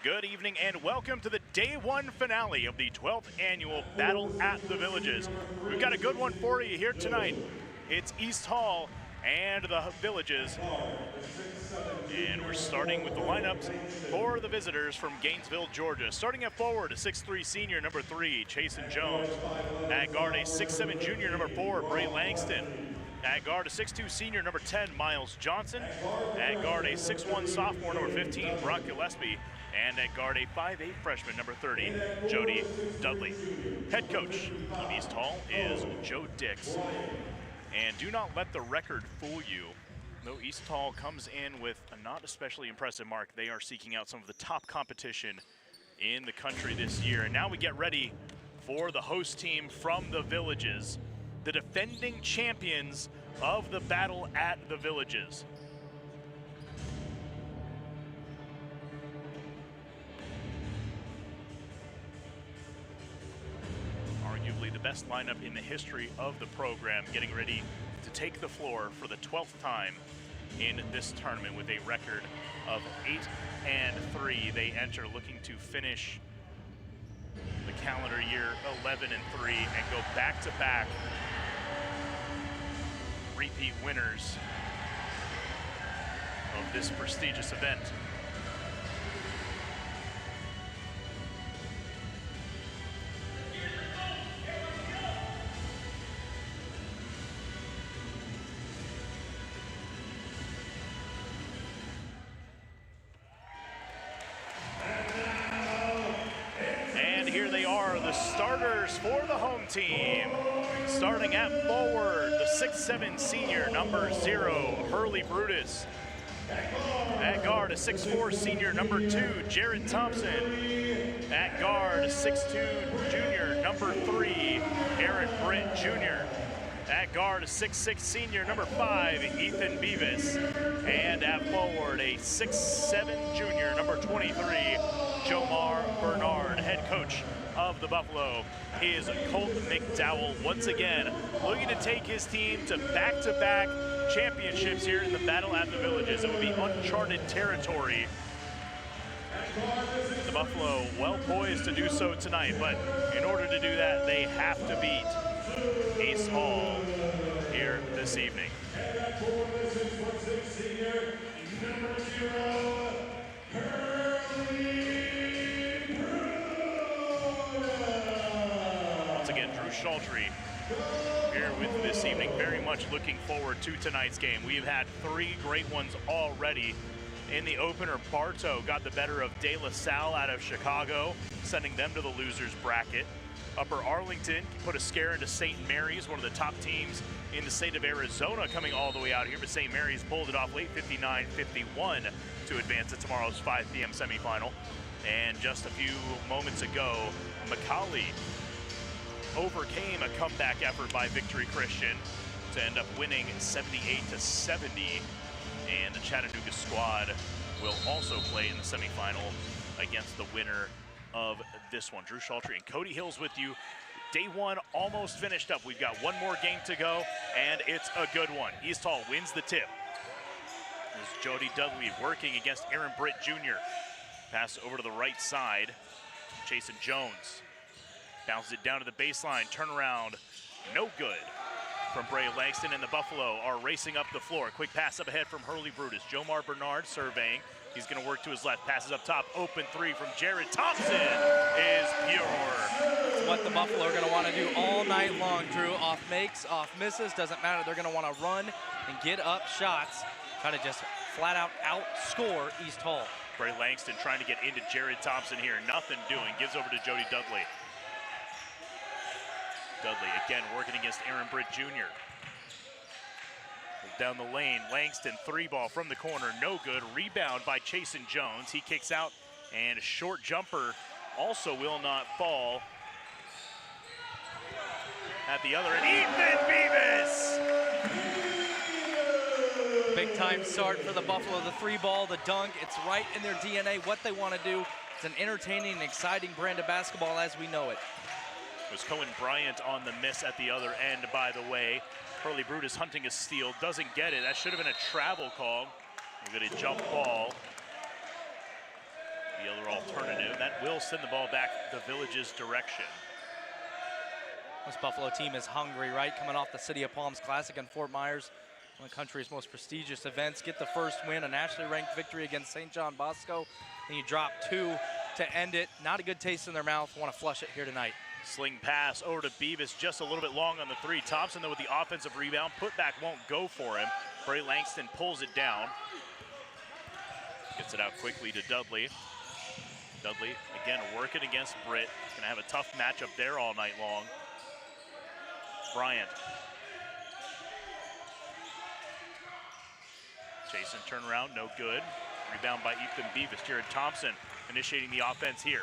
Good evening and welcome to the day one finale of the 12th annual Battle at the Villages. We've got a good one for you here tonight. It's East Hall and the Villages. And we're starting with the lineups for the visitors from Gainesville, Georgia. Starting at forward, a 6'3" senior, number 3, Chasen Jones. At guard, a 6'7" junior, number 4, Bray Langston. At guard, a 6'2" senior, number 10, Miles Johnson. At guard, a 6'1" sophomore, number 15, Brock Gillespie. And at guard, a 5'8" freshman, number 30, Jody Dudley. Head coach of East Hall is Joe Dix. And do not let the record fool you. Though East Hall comes in with a not especially impressive mark, they are seeking out some of the top competition in the country this year. And now we get ready for the host team from the Villages, the defending champions of the Battle at the Villages. Arguably the best lineup in the history of the program, getting ready to take the floor for the 12th time in this tournament with a record of 8-3. They enter looking to finish the calendar year 11-3 and go back-to-back repeat winners of this prestigious event. Here they are, the starters for the home team. Starting at forward, the 6'7" senior, number 0, Hurley Brutus. At guard, a 6'4" senior, number 2, Jared Thompson. At guard, a 6'2" junior, number 3, Aaron Britt Jr. At guard, a 6'6" senior, number 5, Ethan Beavis. And at forward, a 6'7" junior, number 23, Jomar Bernard. Head coach of the Buffalo is Colt McDowell, once again looking to take his team to back-to-back championships here in the Battle at the Villages. It would be uncharted territory. The Buffalo well poised to do so tonight, but in order to do that, they have to beat East Hall here this evening. Shaltry here with this evening, very much looking forward to tonight's game. We've had 3 great ones already. In the opener, Bartow got the better of De La Salle out of Chicago, sending them to the losers bracket. Upper Arlington put a scare into St. Mary's, one of the top teams in the state of Arizona, coming all the way out here, but St. Mary's pulled it off late 59-51 to advance to tomorrow's 5 p.m. semifinal. And just a few moments ago, McCallie overcame a comeback effort by Victory Christian to end up winning 78-70. And the Chattanooga squad will also play in the semifinal against the winner of this one. Drew Shaltry and Cody Hills with you. Day one almost finished up. We've got one more game to go, and it's a good one. East Hall wins the tip. This is Jody Dudley working against Aaron Britt Jr. Pass over to the right side. Chasen Jones bounces it down to the baseline, turnaround, no good from Bray Langston, and the Buffalo are racing up the floor. Quick pass up ahead from Hurley Brutus. Jomar Bernard surveying. He's gonna work to his left, passes up top, open 3 from Jared Thompson is pure. It's what the Buffalo are gonna wanna do all night long, Drew. Off makes, off misses, doesn't matter. They're gonna wanna run and get up shots, try to just flat out outscore East Hall. Bray Langston trying to get into Jared Thompson here, nothing doing, gives over to Jody Dudley. Dudley again working against Aaron Britt Jr. Down the lane, Langston 3-ball from the corner, no good. Rebound by Chasen Jones. He kicks out, and a short jumper also will not fall. At the other end, Ethan Beavis! Big time start for the Buffalo. The 3-ball, the dunk, it's right in their DNA, what they want to do. It's an entertaining and exciting brand of basketball as we know it. It was Cohen Bryant on the miss at the other end, by the way. Hurley Brutus hunting a steal, doesn't get it. That should have been a travel call. We've got a jump ball the other alternative. That will send the ball back the Village's direction. This Buffalo team is hungry, right? Coming off the City of Palms Classic in Fort Myers, one of the country's most prestigious events. Get the first win, a nationally ranked victory against St. John Bosco. And you drop 2 to end it. Not a good taste in their mouth. Want to flush it here tonight. Sling pass over to Beavis, just a little bit long on the 3. Thompson, though, with the offensive rebound. Putback won't go for him. Bray Langston pulls it down. Gets it out quickly to Dudley. Dudley, again, working against Britt. Gonna have a tough matchup there all night long. Bryant. Jason turnaround, no good. Rebound by Ethan Beavis. Jared Thompson initiating the offense here.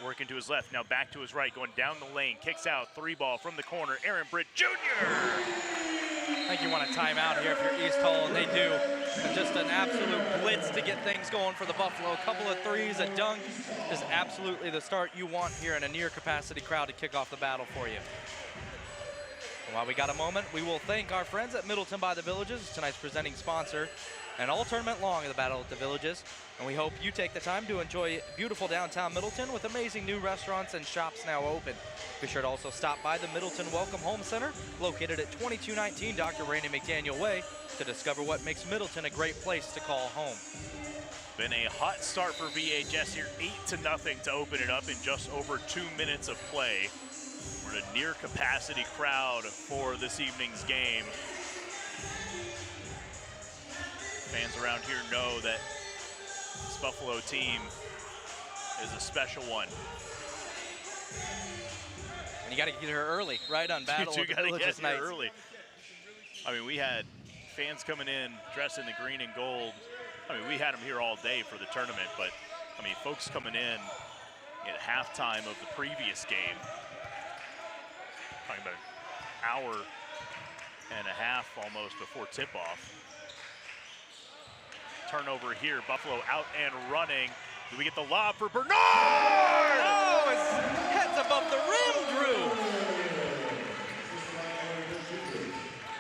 Working to his left, now back to his right, going down the lane, kicks out, 3 ball from the corner, Aaron Britt Jr. I think you want a timeout here if you're East Hall, and they do. And just an absolute blitz to get things going for the Buffalo. A couple of threes, a dunk, is absolutely the start you want here in a near capacity crowd to kick off the battle for you. And while we got a moment, we will thank our friends at Middleton by the Villages, tonight's presenting sponsor, and all tournament long of the Battle at the Villages. And we hope you take the time to enjoy beautiful downtown Middleton with amazing new restaurants and shops now open. Be sure to also stop by the Middleton Welcome Home Center, located at 2219 Dr. Randy McDaniel Way, to discover what makes Middleton a great place to call home. Been a hot start for VHS here, 8-0 to open it up in just over 2 minutes of play. We're in a near capacity crowd for this evening's game. Fans around here know that this Buffalo team is a special one. And you got to get here early, right, on Battle You of the got to Villages get here nights. early. I mean, we had fans coming in dressed in the green and gold. I mean, we had them here all day for the tournament, but I mean, folks coming in at halftime of the previous game, talking about an hour and a half almost before tip-off. Turnover here, Buffalo out and running. Do we get the lob for Bernard? Oh, his head's above the rim, Drew.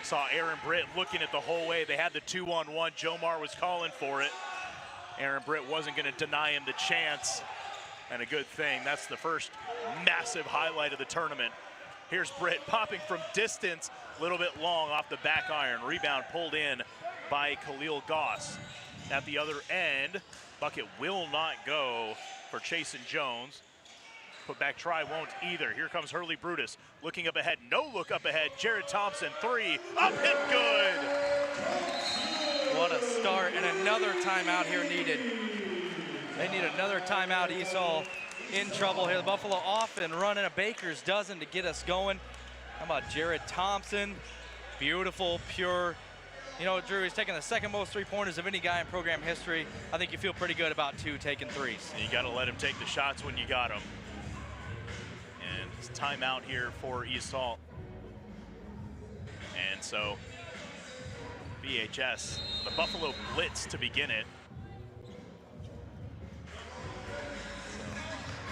Saw Aaron Britt looking at the whole way. They had the 2-on-1. Jomar was calling for it. Aaron Britt wasn't going to deny him the chance. And a good thing. That's the first massive highlight of the tournament. Here's Britt popping from distance, a little bit long off the back iron. Rebound pulled in by Khalil Goss. At the other end, bucket will not go for Chasen Jones. Put back try won't either. Here comes Hurley Brutus looking up ahead. No look up ahead. Jared Thompson, 3, up and good. What a start, and another timeout here needed. They need another timeout. East Hall in trouble here. The Buffalo off and running a baker's dozen to get us going. How about Jared Thompson? Beautiful, pure. You know, Drew, he's taking the second most three-pointers of any guy in program history. I think you feel pretty good about 2 taking threes. You got to let him take the shots when you got them. And it's timeout here for East Hall. And so, VHS, the Buffalo blitz to begin it.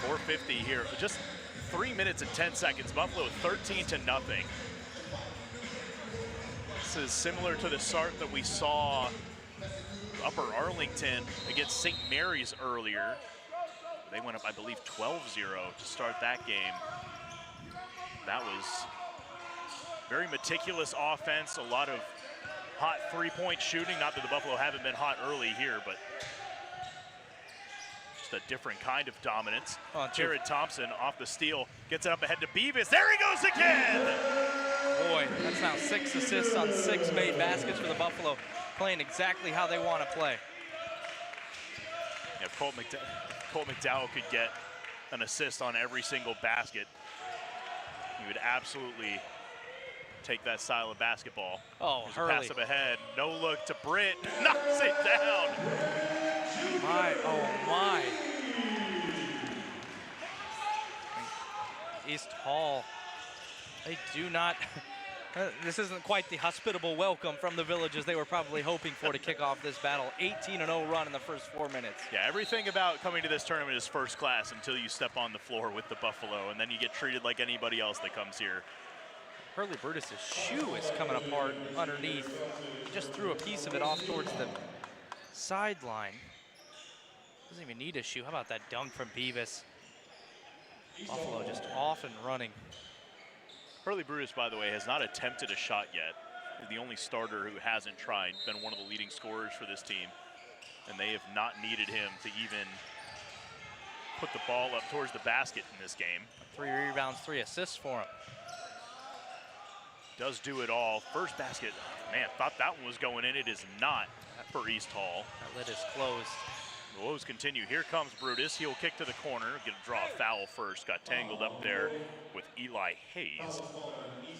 4:50 here, just 3 minutes and 10 seconds. Buffalo 13-0. This is similar to the start that we saw Upper Arlington against St. Mary's earlier. They went up, I believe, 12-0 to start that game. That was very meticulous offense, a lot of hot three-point shooting. Not that the Buffalo haven't been hot early here, but just a different kind of dominance. Jared Thompson off the steal, gets it up ahead to Beavis. There he goes again! Boy, that's now 6 assists on 6 made baskets for the Buffalo, playing exactly how they want to play. Yeah, if Colt McDowell could get an assist on every single basket, he would absolutely take that style of basketball. Oh, Hurley. Pass up ahead, no look to Britt, knocks it down. My, oh my. East Hall, they do not, this isn't quite the hospitable welcome from the Villages they were probably hoping for to kick off this battle. 18-0 run in the first 4 minutes. Yeah, everything about coming to this tournament is first class until you step on the floor with the Buffalo, and then you get treated like anybody else that comes here. Hurley Brutus' shoe is coming apart underneath. He just threw a piece of it off towards the sideline. Doesn't even need a shoe. How about that dunk from Beavis? Buffalo just off and running. Hurley Brutus, by the way, has not attempted a shot yet. He's the only starter who hasn't tried, been one of the leading scorers for this team. And they have not needed him to even put the ball up towards the basket in this game. 3 rebounds, 3 assists for him. Does do it all. First basket, man, thought that one was going in. It is not for East Hall. That lid is closed. The woes continue. Here comes Brutus. He'll kick to the corner. Get a draw foul first. Got tangled up there with Eli Hayes.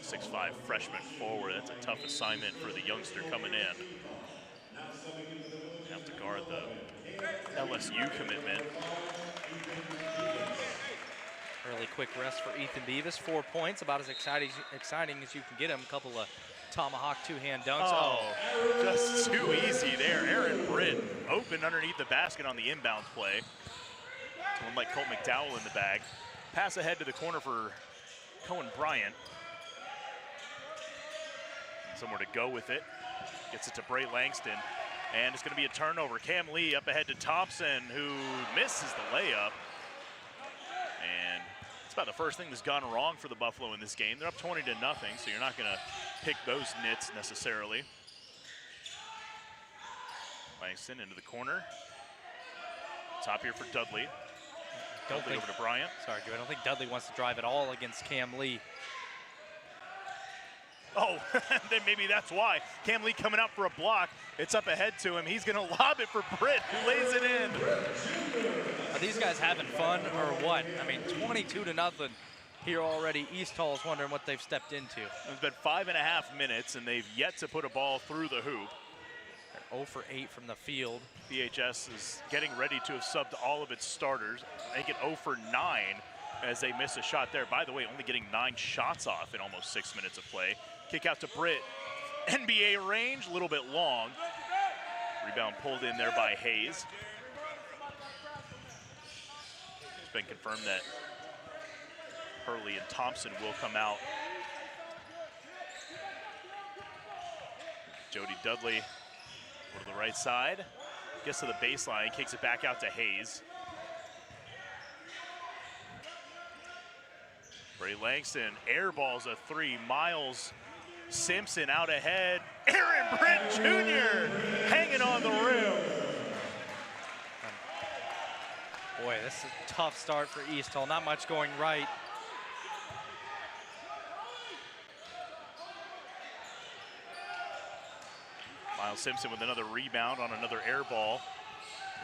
6'5" freshman forward. That's a tough assignment for the youngster coming in. Have to guard the LSU commitment. Really quick rest for Ethan Beavis. 4 points, about as exciting as you can get him. A couple of tomahawk two-hand dunks. Oh, just too easy there. Aaron Britt open underneath the basket on the inbound play. Someone like Colt McDowell in the bag. Pass ahead to the corner for Cohen Bryant. Somewhere to go with it. Gets it to Bray Langston. And it's going to be a turnover. Cam Lee up ahead to Thompson, who misses the layup. And it's about the first thing that's gone wrong for the Buffalo in this game. They're up 20-0, so you're not going to pick those nits necessarily. Langston into the corner. Top here for Dudley. Dudley over to Bryant. Sorry, Drew, I don't think Dudley wants to drive at all against Cam Lee. Oh, then maybe that's why. Cam Lee coming out for a block. It's up ahead to him. He's going to lob it for Britt, who lays it in. Are these guys having fun or what? I mean, 22-0 here already. East Hall is wondering what they've stepped into. It's been 5.5 minutes, and they've yet to put a ball through the hoop. They're 0 for 8 from the field. BHS is getting ready to have subbed all of its starters. Make it 0 for 9 as they miss a shot there. By the way, only getting 9 shots off in almost 6 minutes of play. Kick out to Britt. NBA range, a little bit long. Rebound pulled in there by Hayes. It's been confirmed that Hurley and Thompson will come out. Jody Dudley over to the right side. Gets to the baseline, kicks it back out to Hayes. Bray Langston airballs a 3. Miles Simpson out ahead. Aaron Britt Jr. hanging on the rim. Boy, this is a tough start for East Hall. Not much going right. Miles Simpson with another rebound on another air ball.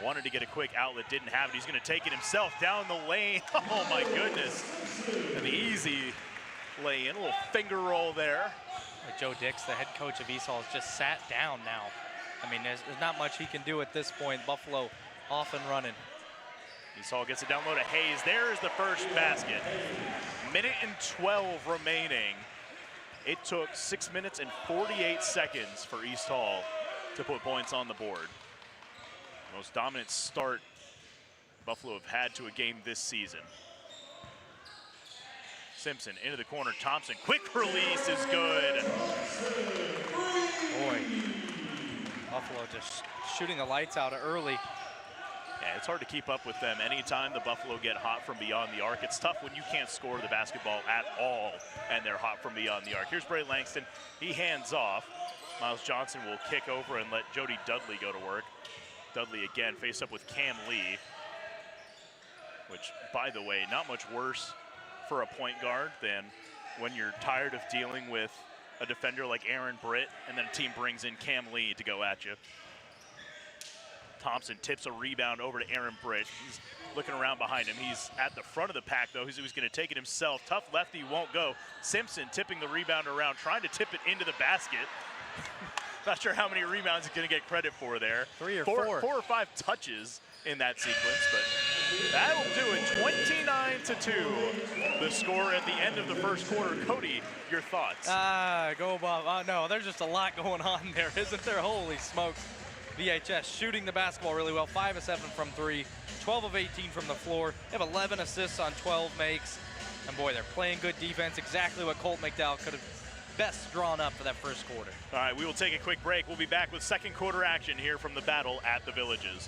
Wanted to get a quick outlet, didn't have it. He's going to take it himself down the lane. Oh my goodness. An easy lay in, a little finger roll there. Joe Dix, the head coach of East Hall, has just sat down now. I mean, there's not much he can do at this point. Buffalo off and running. East Hall gets it down low to Hayes. There's the first basket. 1:12 remaining. It took 6 minutes and 48 seconds for East Hall to put points on the board. Most dominant start Buffalo have had to a game this season. Simpson into the corner. Thompson, quick release is good. Boy, Buffalo just shooting the lights out early. Yeah, it's hard to keep up with them. Anytime the Buffalo get hot from beyond the arc, it's tough when you can't score the basketball at all and they're hot from beyond the arc. Here's Bray Langston. He hands off. Miles Johnson will kick over and let Jody Dudley go to work. Dudley again face up with Cam Lee, which, by the way, not much worse for a point guard than when you're tired of dealing with a defender like Aaron Britt and then a team brings in Cam Lee to go at you. Thompson tips a rebound over to Aaron Britt. He's looking around behind him. He's at the front of the pack, though. He's going to take it himself. Tough lefty won't go. Simpson tipping the rebound around, trying to tip it into the basket. Not sure how many rebounds he's going to get credit for there. 3 or 4. 4 or 5 touches in that sequence, but that'll do it. 29-2, the score at the end of the first quarter. Cody, your thoughts? Go Bob. No, there's just a lot going on there, isn't there? Holy smokes. VHS shooting the basketball really well. 5 of 7 from 3, 12 of 18 from the floor. They have 11 assists on 12 makes. And boy, they're playing good defense. Exactly what Colt McDowell could have best drawn up for that first quarter. All right, we will take a quick break. We'll be back with second quarter action here from the battle at the Villages.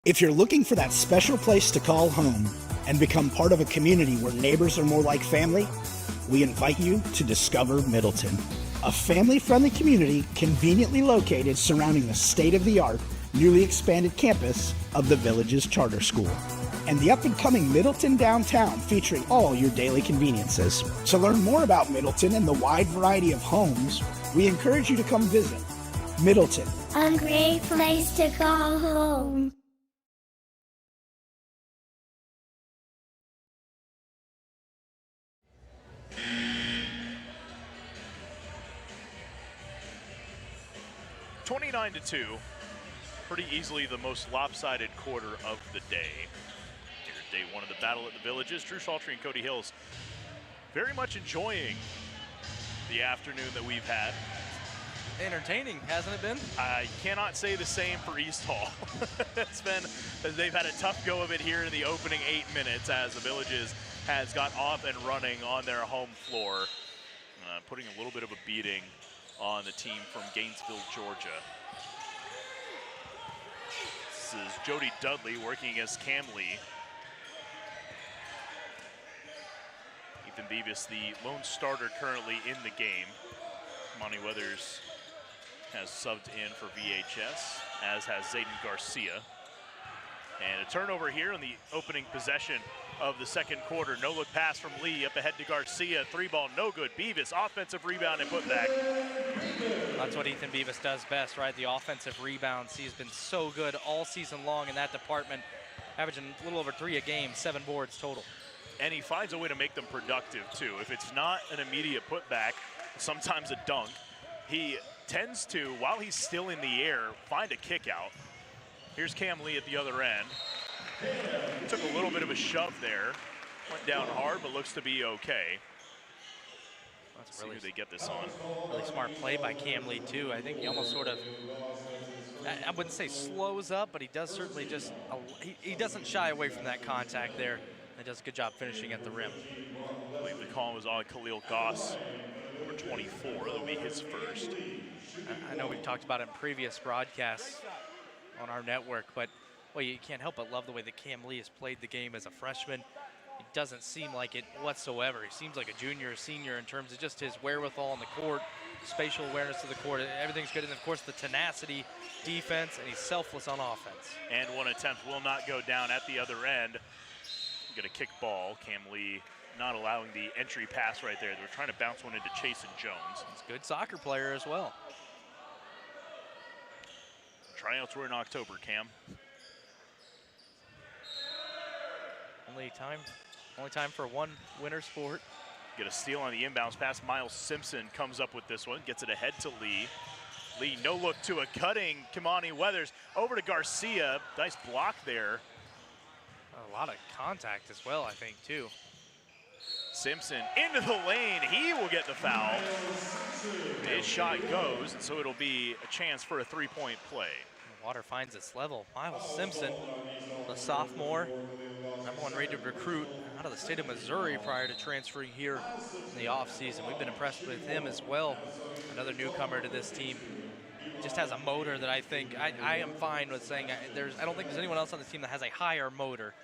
If you're looking for that special place to call home and become part of a community where neighbors are more like family, we invite you to discover Middleton, a family-friendly community conveniently located surrounding the state-of-the-art, newly expanded campus of the Village's charter school, and the up-and-coming Middleton downtown featuring all your daily conveniences. To learn more about Middleton and the wide variety of homes, we encourage you to come visit Middleton. A great place to call home. (29-2), pretty easily the most lopsided quarter of the day. Here's day one of the battle at the Villages. Drew Shaltry and Cody Hills very much enjoying the afternoon that we've had. Entertaining, hasn't it been? I cannot say the same for East Hall. They've had a tough go of it here in the opening 8 minutes as the Villages has got off and running on their home floor, putting a little bit of a beating on the team from Gainesville, Georgia. This is Jody Dudley working against Cam Lee. Ethan Beavis, the lone starter currently in the game. Monty Weathers has subbed in for VHS, as has Zayden Garcia. And a turnover here in the opening possession of the second quarter. No look pass from Lee, up ahead to Garcia. 3-ball, no good. Beavis, offensive rebound and put back. That's what Ethan Beavis does best, right? The offensive rebounds. He's been so good all season long in that department, averaging a little over 3 a game, 7 boards total. And he finds a way to make them productive too. If it's not an immediate putback, sometimes a dunk, he tends to, while he's still in the air, find a kick out. Here's Cam Lee at the other end. Took a little bit of a shove there. Went down hard, but looks to be okay. Let's see who they get this on. Really smart play by Cam Lee too. I think he almost sort of, I wouldn't say slows up, but he does certainly just, he doesn't shy away from that contact there. And does a good job finishing at the rim. I believe the call was on Khalil Goss, number 24. That'll be his first. I know we've talked about it in previous broadcasts on our network, but well, you can't help but love the way that Cam Lee has played the game as a freshman. It doesn't seem like it whatsoever. He seems like a junior or senior in terms of just his wherewithal on the court, spatial awareness of the court. Everything's good, and of course the tenacity, defense, and he's selfless on offense. And one attempt will not go down at the other end. Get a kick ball. Cam Lee not allowing the entry pass right there. They were trying to bounce one into Chase and Jones. He's a good soccer player as well. Tryouts were in October, Cam. Only time for one winter sport. Get a steal on the inbounds pass. Miles Simpson comes up with this one, gets it ahead to Lee. Lee, no look to a cutting Kimani Weathers. Over to Garcia. Nice block there. A lot of contact as well, I think, too. Simpson into the lane. He will get the foul. His shot goes, and so it'll be a chance for a 3-point play. Water finds its level. Miles Simpson, the sophomore, #1 rated recruit out of the state of Missouri prior to transferring here in the offseason. We've been impressed with him as well. Another newcomer to this team. Just has a motor that I think, I am fine with saying, I don't think there's anyone else on this team that has a higher motor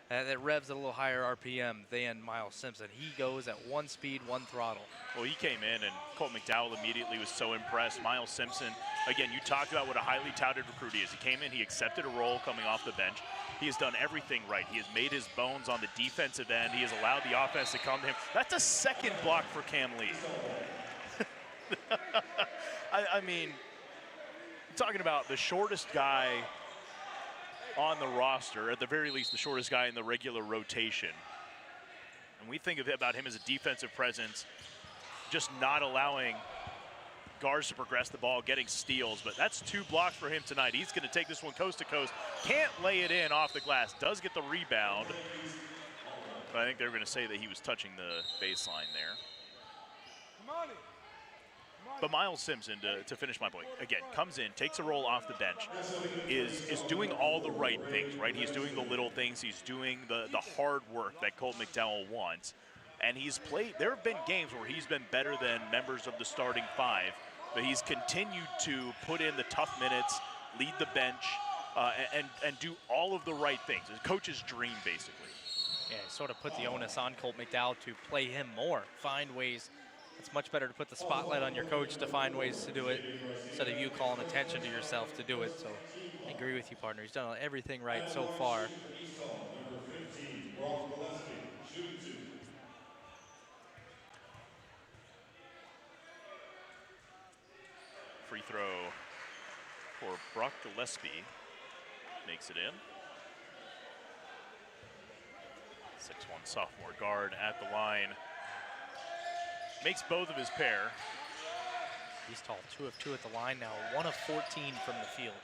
that revs at a little higher RPM than Miles Simpson. He goes at 1 speed, 1 throttle. Well, he came in and Colt McDowell immediately was so impressed. Miles Simpson, again, you talked about what a highly touted recruit he is. He came in, he accepted a role coming off the bench. He has done everything right. He has made his bones on the defensive end. He has allowed the offense to come to him. That's a second block for Cam Lee. I mean, talking about the shortest guy on the roster, at the very least the shortest guy in the regular rotation. And we think about him as a defensive presence, just not allowing guards to progress the ball, getting steals, but that's 2 blocks for him tonight. He's going to take this one coast to coast. Can't lay it in off the glass, does get the rebound. But I think they're going to say that he was touching the baseline there. But Miles Simpson, to finish my point, again, comes in, takes a role off the bench, is doing all the right things, right? He's doing the little things. He's doing the hard work that Colt McDowell wants. And he's played, there have been games where he's been better than members of the starting 5, but he's continued to put in the tough minutes, lead the bench, and do all of the right things. It's a coach's dream, basically. Yeah, sort of put the onus on Colt McDowell to play him more, find ways. It's much better to put the spotlight on your coach to find ways to do it instead of you calling attention to yourself to do it. So I agree with you, partner. He's done everything right so far. Free throw for Brock Gillespie. Makes it in. 6'1" sophomore guard at the line. Makes both of his pair. He's tall, 2 of 2 at the line now, 1 of 14 from the field.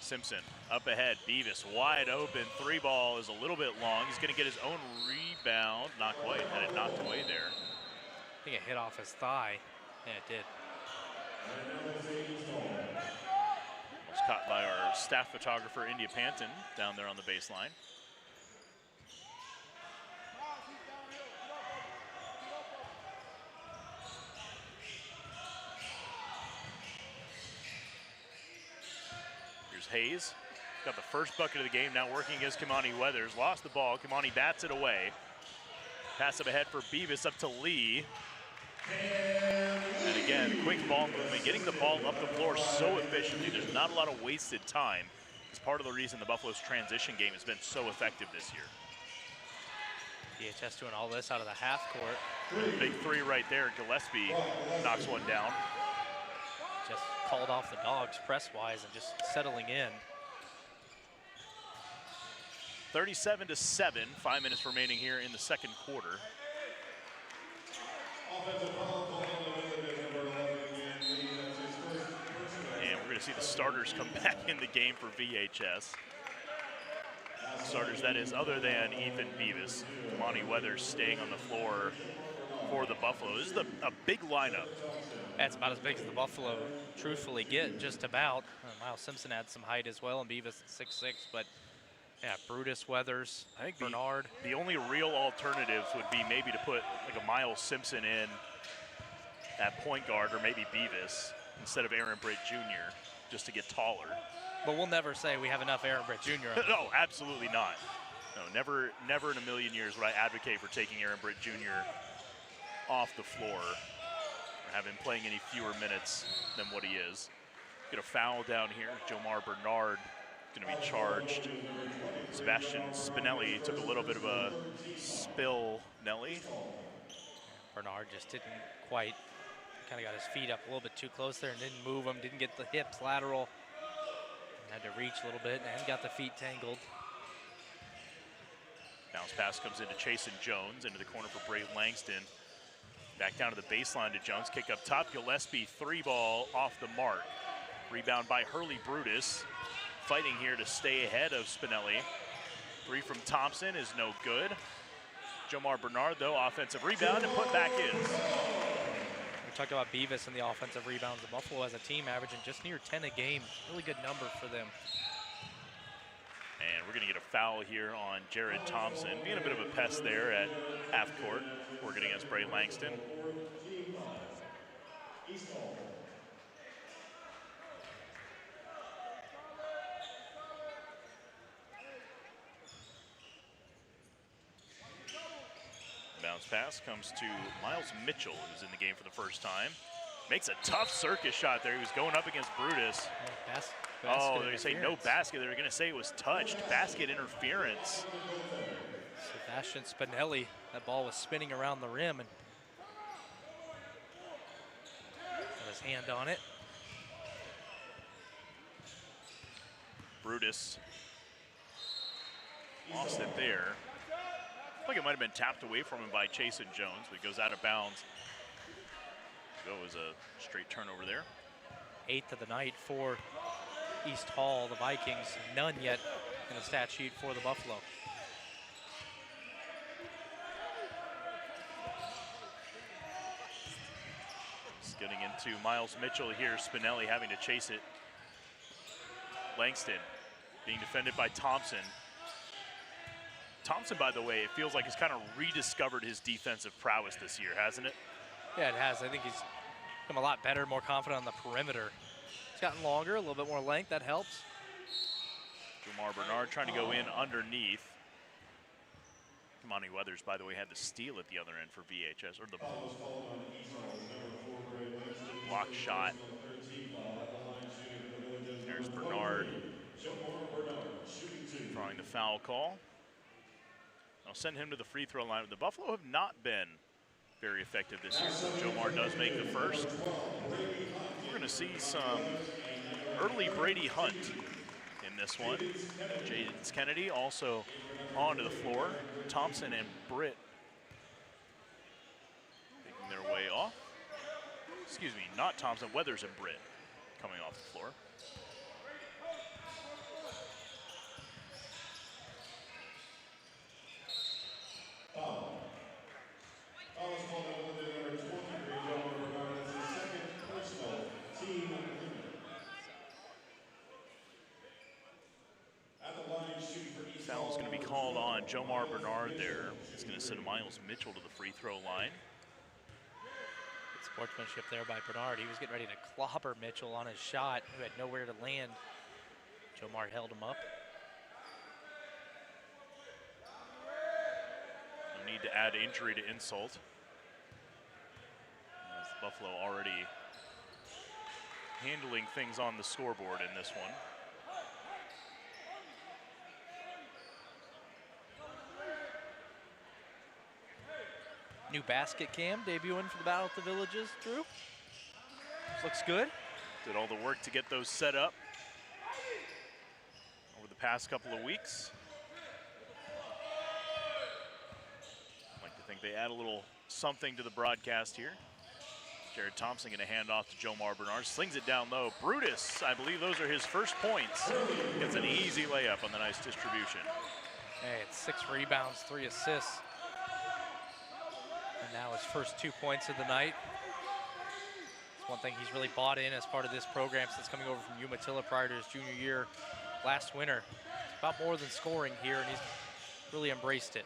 Simpson up ahead, Beavis wide open, 3-ball is a little bit long. He's gonna get his own rebound, not quite, had it knocked away there. I think it hit off his thigh. Yeah, it did. Was caught by our staff photographer, India Panton, down there on the baseline. Here's Hayes, got the first bucket of the game, now working against Kimani Weathers. Lost the ball, Kimani bats it away. Pass up ahead for Beavis, up to Lee. And again, quick ball movement, getting the ball up the floor so efficiently. There's not a lot of wasted time. It's part of the reason the Buffalo's transition game has been so effective this year. DHS doing all this out of the half court. Big 3 right there. Gillespie knocks one down. Just called off the dogs press-wise and just settling in. 37-7, 5 minutes remaining here in the second quarter. And we're going to see the starters come back in the game for VHS. Starters, that is, other than Ethan Beavis. Kimani Weathers staying on the floor for the Buffalo. This is a big lineup. That's about as big as the Buffalo truthfully get, just about. Miles Simpson had some height as well, and Beavis at 6'6", but yeah, Brutus, Weathers, I think Bernard. The only real alternatives would be maybe to put like a Miles Simpson in at point guard, or maybe Beavis instead of Aaron Britt Jr., just to get taller. But we'll never say we have enough Aaron Britt Jr. No, absolutely not. No, never in a million years would I advocate for taking Aaron Britt Jr. off the floor or have him playing any fewer minutes than what he is. Get a foul down here. Jomar Bernard going to be charged. Sebastian Spinelli took a little bit of a spill, Nelly. Bernard just didn't quite, kind of got his feet up a little bit too close there and didn't move them, didn't get the hips lateral. Had to reach a little bit and got the feet tangled. Bounce pass comes into Chasen Jones, into the corner for Bray Langston. Back down to the baseline to Jones, kick up top. Gillespie, 3-ball off the mark. Rebound by Hurley Brutus. Fighting here to stay ahead of Spinelli. 3 from Thompson is no good. Jomar Bernard, though, offensive rebound and put back in. We talked about Beavis and the offensive rebounds. The Buffalo as a team averaging just near 10 a game. Really good number for them. And we're going to get a foul here on Jared Thompson. Being a bit of a pest there at half court, working against Bray Langston. Bounce pass comes to Miles Mitchell, who's in the game for the first time. Makes a tough circus shot there. He was going up against Brutus. Oh, they're going to say no basket. They're going to say it was touched. Basket interference. Sebastian Spinelli, that ball was spinning around the rim and got his hand on it. Brutus lost it there. I think it might have been tapped away from him by Chasen Jones, but he goes out of bounds. So it was a straight turnover there. 8th of the night for East Hall, the Vikings. None yet in the stat sheet for the Buffalo. Just getting into Miles Mitchell here. Spinelli having to chase it. Langston being defended by Thompson. Thompson, by the way, it feels like he's kind of rediscovered his defensive prowess this year, hasn't it? Yeah, it has. I think he's become a lot better, more confident on the perimeter. He's gotten longer, a little bit more length. That helps. Jomar Bernard trying to go in underneath. Monty Weathers, by the way, had the steal at the other end for VHS, or the block shot. There's Bernard drawing the foul call. I'll send him to the free throw line. The Buffalo have not been very effective this year, so Jomar does make the first. We're going to see some early Brady Hunt in this one. Jaden Kennedy also onto the floor. Thompson and Britt making their way off. Excuse me, not Thompson, Weathers and Britt coming off the floor. Foul's going to be called on Jomar Bernard there. He's going to send Miles Mitchell to the free throw line. Good sportsmanship there by Bernard. He was getting ready to clobber Mitchell on his shot, who had nowhere to land. Jomar held him up. No need to add injury to insult. As Buffalo already handling things on the scoreboard in this one. New basket cam debuting for the Battle of the Villages, Drew. Looks good. Did all the work to get those set up over the past couple of weeks. I'd like to think they add a little something to the broadcast here. Jared Thompson going to hand off to Jomar Bernard. Slings it down low. Brutus, I believe those are his first points. Gets an easy layup on the nice distribution. Hey, it's 6 rebounds, 3 assists. And now his first 2 points of the night. It's one thing he's really bought in as part of this program since coming over from Umatilla prior to his junior year last winter. It's about more than scoring here, and he's really embraced it.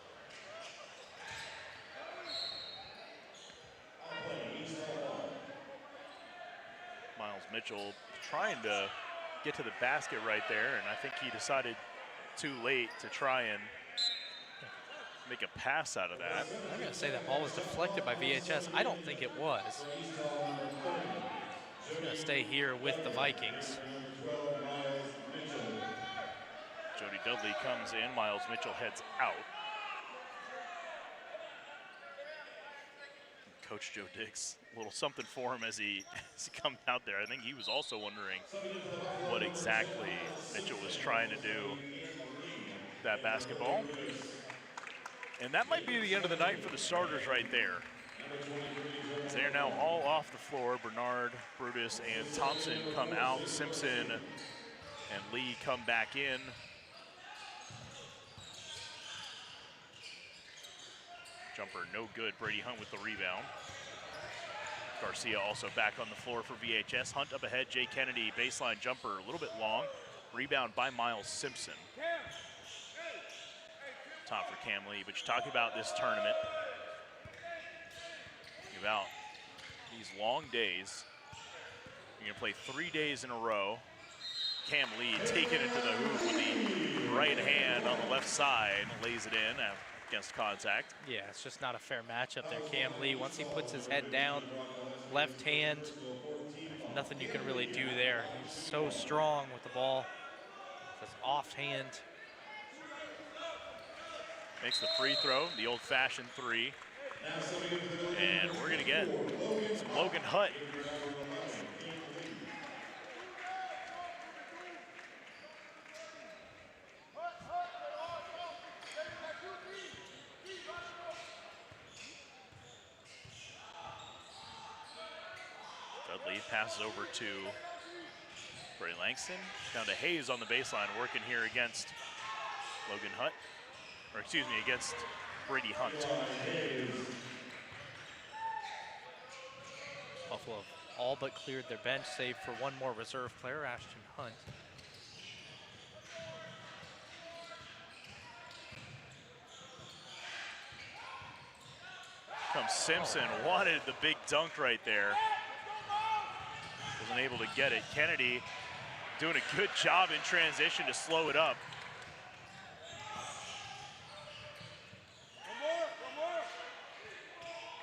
Miles Mitchell trying to get to the basket right there, and I think he decided too late to try and make a pass out of that. I'm going to say that ball was deflected by VHS. I don't think it was. We're going to stay here with the Vikings. Jody Dudley comes in. Miles Mitchell heads out. Coach Joe Dix, a little something for him as he comes out there. I think he was also wondering what exactly Mitchell was trying to do with that basketball. And that might be the end of the night for the starters right there. They're now all off the floor. Bernard, Brutus, and Thompson come out. Simpson and Lee come back in. Jumper no good. Brady Hunt with the rebound. Garcia also back on the floor for VHS. Hunt up ahead. Jay Kennedy, baseline jumper, a little bit long. Rebound by Miles Simpson. Top for Cam Lee, but you talk about this tournament, about these long days. You're gonna play 3 days in a row. Cam Lee taking it to the hoop with the right hand on the left side, lays it in against contact. Yeah, it's just not a fair matchup there. Cam Lee, once he puts his head down, left hand, nothing you can really do there. He's so strong with the ball, his off hand. Makes the free throw, the old-fashioned 3. And we're gonna get some Logan Hutt. Dudley passes over to Bray Langston. Down to Hayes on the baseline, working here against Logan Hutt. Or excuse me, against Brady Hunt. Buffalo have all but cleared their bench, save for one more reserve player, Ashton Hunt. Comes Simpson, wanted the big dunk right there. Wasn't able to get it. Kennedy doing a good job in transition to slow it up.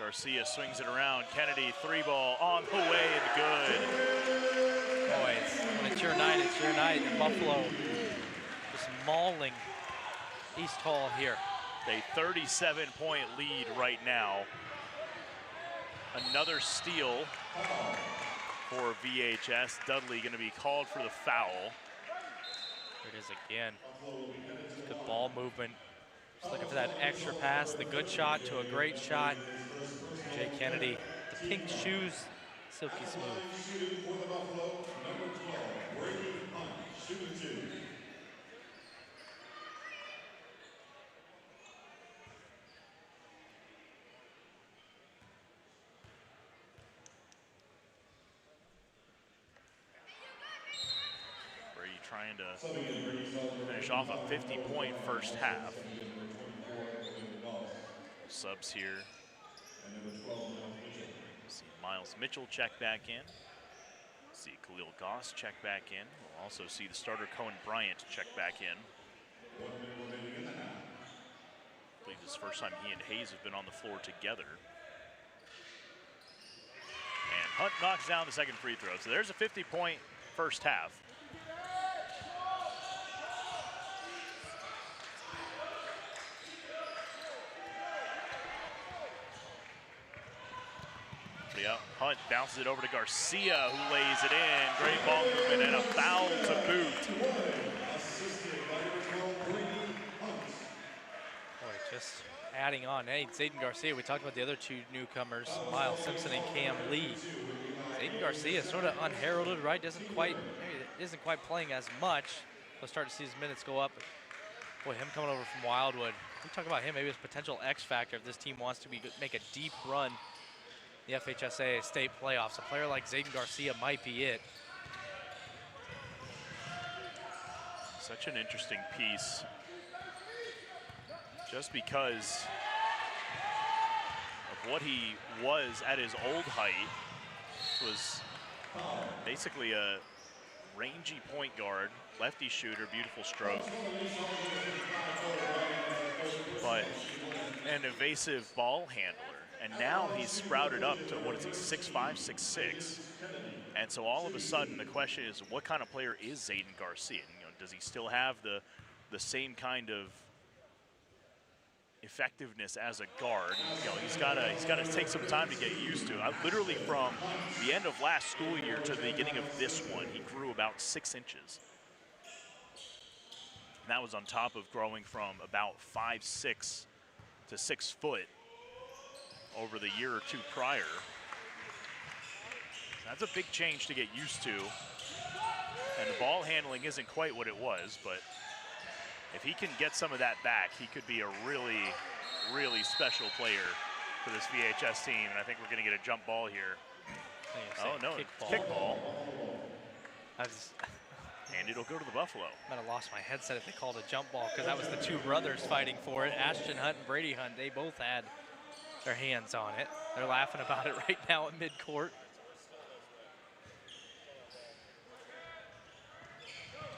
Garcia swings it around. Kennedy, 3-ball on the way and good. Boys, when it's your night, it's your night. And Buffalo just mauling East Hall here. A 37-point lead right now. Another steal for VHS. Dudley going to be called for the foul. Here it is again. Good ball movement. Just looking for that extra pass, the good shot to a great shot. Jay Kennedy, the pink shoes, silky smooth. Trying to finish off a 50-point first half. Subs here. See Miles Mitchell check back in. See Khalil Goss check back in. We'll also see the starter Cohen Bryant check back in. I believe this is the first time he and Hayes have been on the floor together. And Hunt knocks down the second free throw. So there's a 50-point first half. Hunt bounces it over to Garcia, who lays it in. Great ball movement and a foul to boot. Boy, just adding on. Hey, Zayden Garcia, we talked about the other two newcomers, Miles Simpson and Cam Lee. Zayden Garcia sort of unheralded, right? Isn't quite playing as much. We'll start to see his minutes go up. Boy, him coming over from Wildwood. We talk about him maybe as potential X factor if this team wants to make a deep run. The FHSA state playoffs. A player like Zayden Garcia might be it. Such an interesting piece. Just because of what he was at his old height, was basically a rangy point guard, lefty shooter, beautiful stroke. But an evasive ball handler. And now he's sprouted up to, what is he, 6'5", 6'6". And so all of a sudden the question is, what kind of player is Zayden Garcia? You know, does he still have the same kind of effectiveness as a guard? You know, he's got to take some time to get used to it. Literally from the end of last school year to the beginning of this one, he grew about 6 inches. And that was on top of growing from about 5'6" to 6 foot over the year or two prior. That's a big change to get used to. And the ball handling isn't quite what it was, but if he can get some of that back, he could be a really, really special player for this VHS team. And I think we're going to get a jump ball here. Oh, no, kickball. And it'll go to the Buffalo. I might have lost my headset if they called a jump ball, because that was the two brothers fighting for it. Ashton Hunt and Brady Hunt, they both had their hands on it. They're laughing about it right now at midcourt.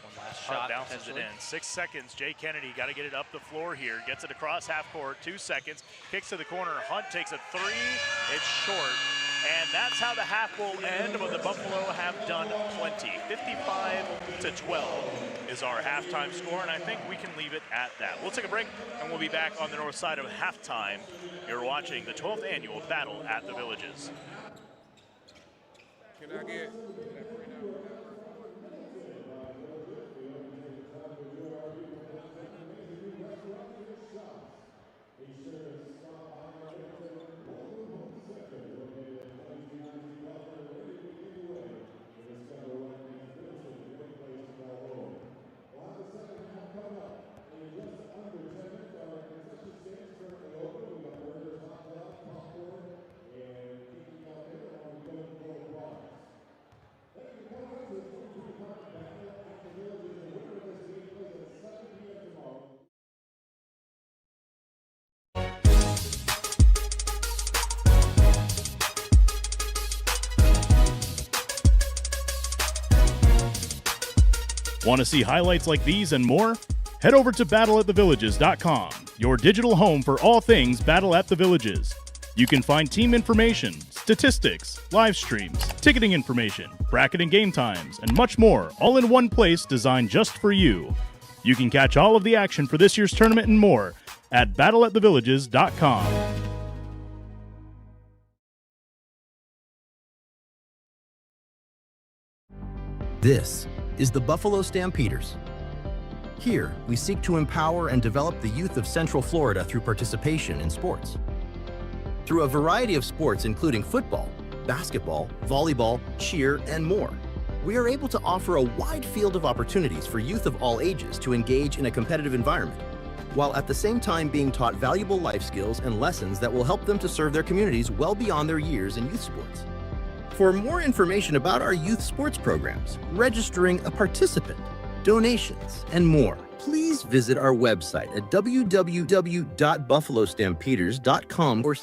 One last shot. Bounces it in. 6 seconds. Jay Kennedy got to get it up the floor here. Gets it across half court. 2 seconds. Kicks to the corner. Hunt takes a three. It's short. And that's how the half will end, but the Buffalo have done plenty. 55-12 is our halftime score, and I think we can leave it at that. We'll take a break, and we'll be back on the north side of halftime. You're watching the 12th annual Battle at the Villages. Can I get Want to see highlights like these and more? Head over to battleatthevillages.com, your digital home for all things Battle at the Villages. You can find team information, statistics, live streams, ticketing information, bracket and game times, and much more, all in one place designed just for you. You can catch all of the action for this year's tournament and more at battleatthevillages.com. This is the Buffalo Stampeders. Here, we seek to empower and develop the youth of Central Florida through participation in sports. Through a variety of sports including football, basketball, volleyball, cheer, and more, we are able to offer a wide field of opportunities for youth of all ages to engage in a competitive environment, while at the same time being taught valuable life skills and lessons that will help them to serve their communities well beyond their years in youth sports. For more information about our youth sports programs, registering a participant, donations, and more, please visit our website at www.buffalostampeders.com or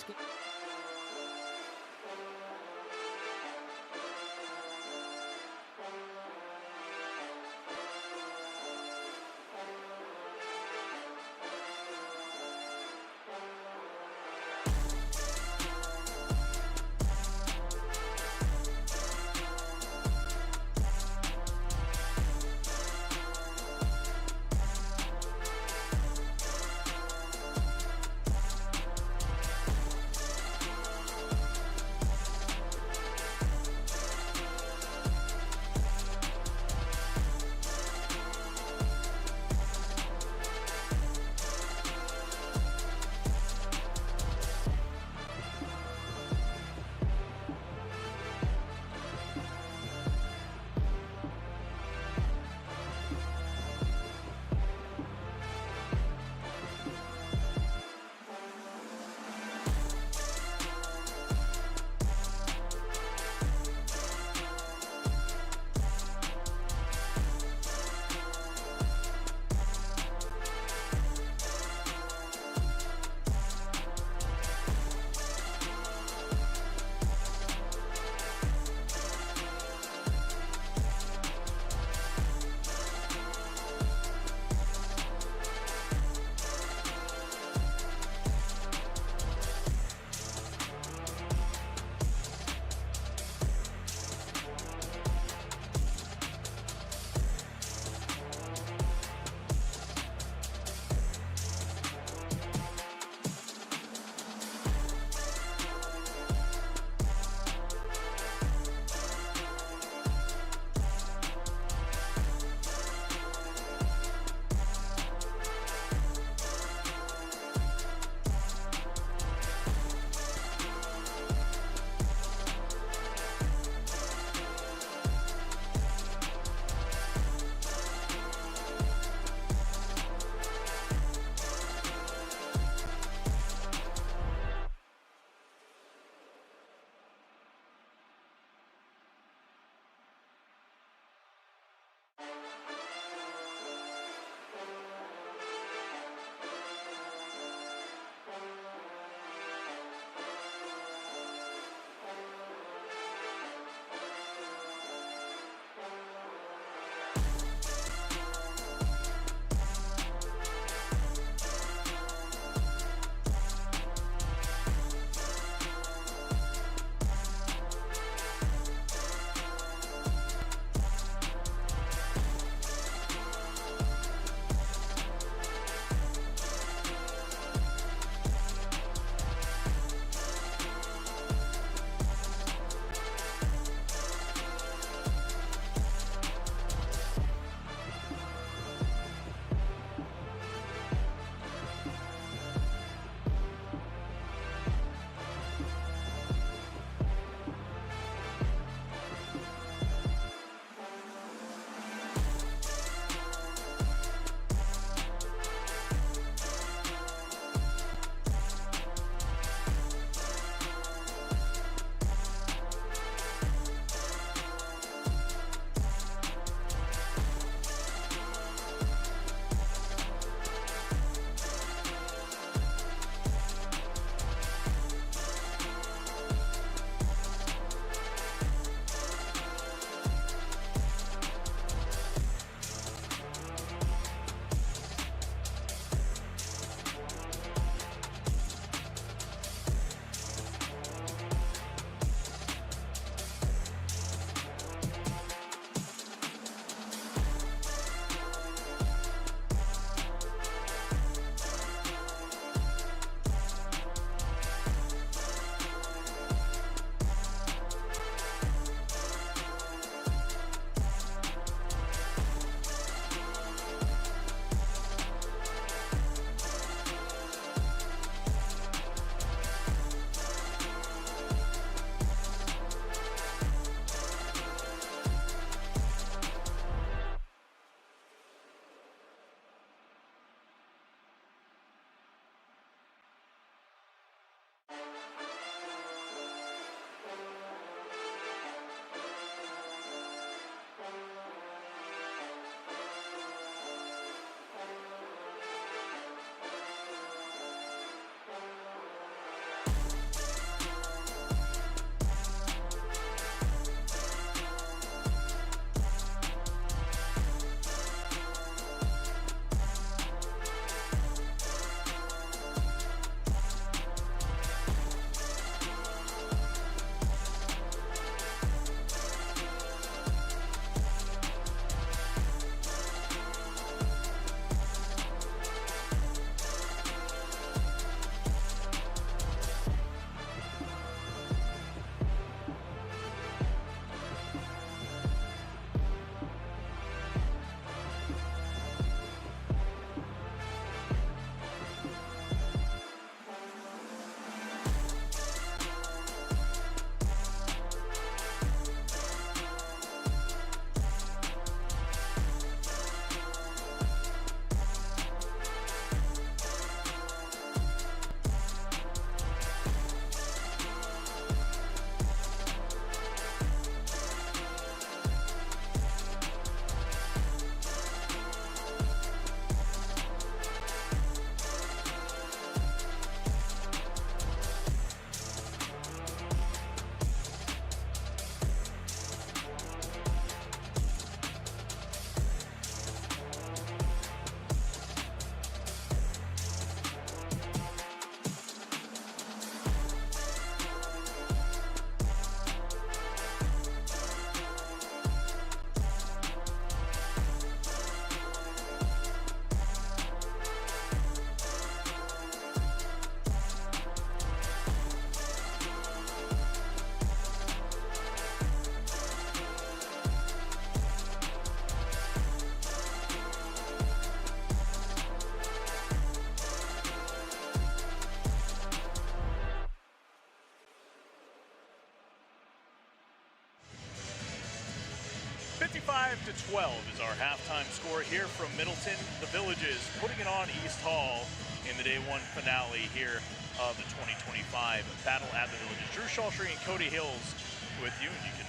35-12 is our halftime score here from Middleton. The Villages putting it on East Hall in the day one finale here of the 2025 Battle at the Villages. Drew Schultry and Cody Hills with you, and you can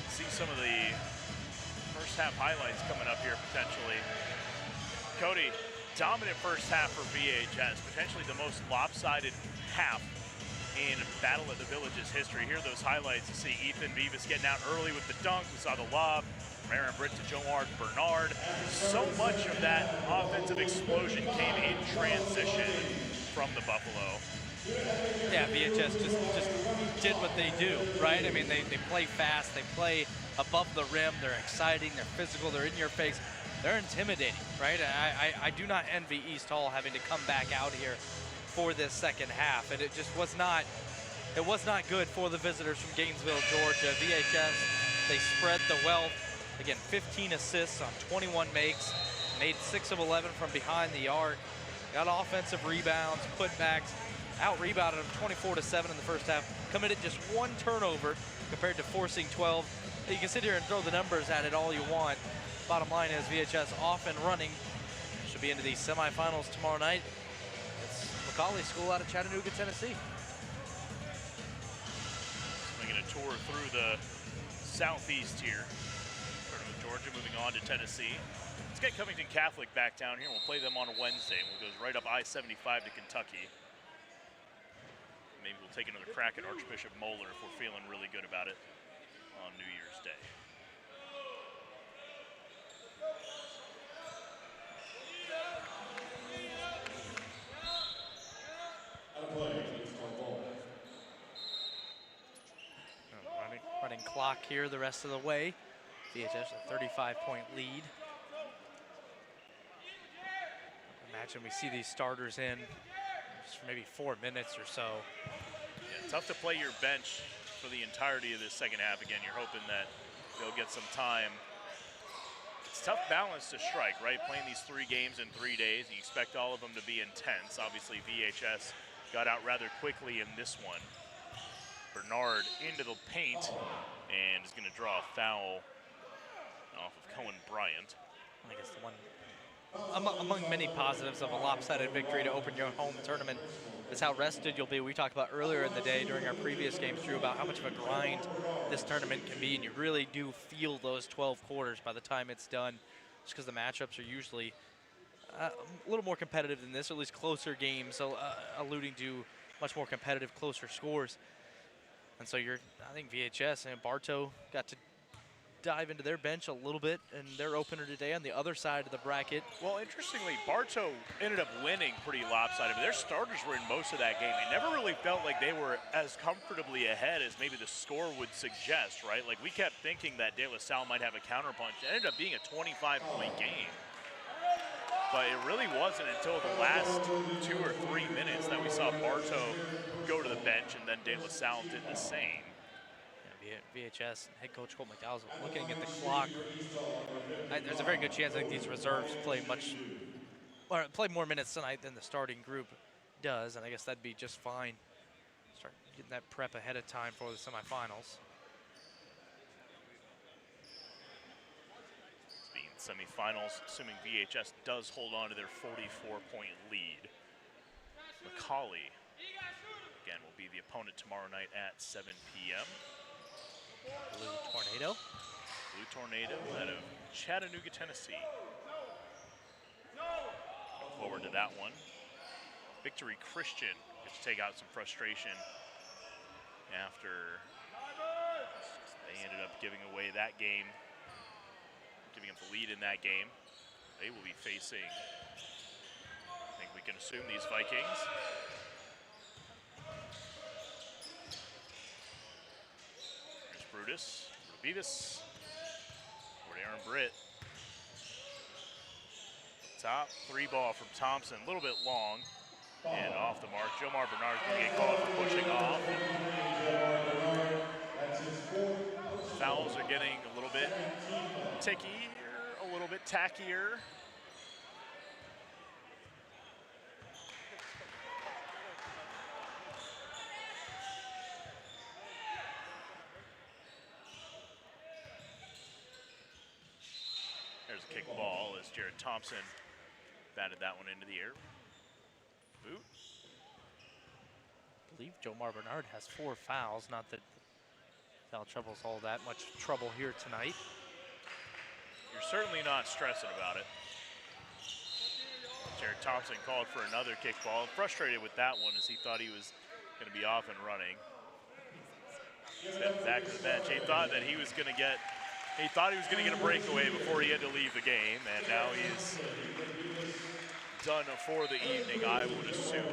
see some of the first half highlights coming up here potentially. Cody, dominant first half for VHS, potentially the most lopsided half in Battle of the Villages history. Here are those highlights. You see Ethan Vivas getting out early with the dunk. We saw the lob from Aaron Britt to Jomar Bernard. So much of that offensive explosion came in transition from the Buffalo. Yeah, VHS just did what they do, right? I mean, they play fast, they play above the rim, they're exciting, they're physical, they're in your face, they're intimidating, right? I do not envy East Hall having to come back out here for this second half, and it just was not good for the visitors from Gainesville, Georgia. VHS, they spread the wealth. Again, 15 assists on 21 makes, made 6 of 11 from behind the arc, got offensive rebounds, putbacks, out-rebounded them 24-7 in the first half, committed just 1 turnover compared to forcing 12. You can sit here and throw the numbers at it all you want. Bottom line is VHS off and running. Should be into the semifinals tomorrow night. Macaulay School out of Chattanooga, Tennessee. Making a tour through the southeast here. Starting with Georgia, moving on to Tennessee. Let's get Covington Catholic back down here. We'll play them on a Wednesday. We'll go right up I-75 to Kentucky. Maybe we'll take another crack at Archbishop Moeller if we're feeling really good about it on New Year's Day. Running clock here the rest of the way. VHS a 35-point lead. Imagine we see these starters in just for maybe 4 minutes or so. Yeah, tough to play your bench for the entirety of this second half. Again, you're hoping that they'll get some time. It's a tough balance to strike, right? Playing these 3 games in 3 days, you expect all of them to be intense. Obviously, VHS got out rather quickly in this one. Bernard into the paint and is going to draw a foul off of Cohen Bryant. I guess the one among many positives of a lopsided victory to open your home tournament is how rested you'll be. We talked about earlier in the day during our previous games, Drew, about how much of a grind this tournament can be, and you really do feel those 12 quarters by the time it's done, just because the matchups are usually a little more competitive than this, or at least closer games, so alluding to much more competitive, closer scores. And so I think VHS and Bartow got to dive into their bench a little bit and their opener today on the other side of the bracket. Well, interestingly, Bartow ended up winning pretty lopsided, but their starters were in most of that game. They never really felt like they were as comfortably ahead as maybe the score would suggest, right? Like, we kept thinking that De La Salle might have a counterpunch. It ended up being a 25-point game. But it really wasn't until the last 2 or 3 minutes that we saw Bartow go to the bench, and then De La Salle did the same. Yeah, VHS head coach Colt McDowell looking at the clock. There's a very good chance I think these reserves play more minutes tonight than the starting group does, and I guess that'd be just fine. Start getting that prep ahead of time for the semifinals. Semifinals, assuming VHS does hold on to their 44-point lead. Macaulay, again, will be the opponent tomorrow night at 7 p.m. Blue Tornado. Blue Tornado out of Chattanooga, Tennessee. Look forward to that one. Victory Christian gets to take out some frustration after they ended up giving away that game. Giving up the lead in that game. They will be facing, I think we can assume, these Vikings. Here's Brutus, Beavis, over to Aaron Britt. Top 3 ball from Thompson, a little bit long and off the mark. Jomar Bernard going to get called for pushing off. Fouls are getting a little bit tickier, a little bit tackier. Here's a kick ball as Jared Thompson batted that one into the air. Boot. I believe Jomar Bernard has 4 fouls. Not that foul trouble's all that much trouble here tonight. You're certainly not stressing about it. Jared Thompson called for another kickball. Frustrated with that one as he thought he was going to be off and running. Stepped back to the bench. He thought that he was going to get a breakaway before he had to leave the game, and now he's done for the evening, I would assume.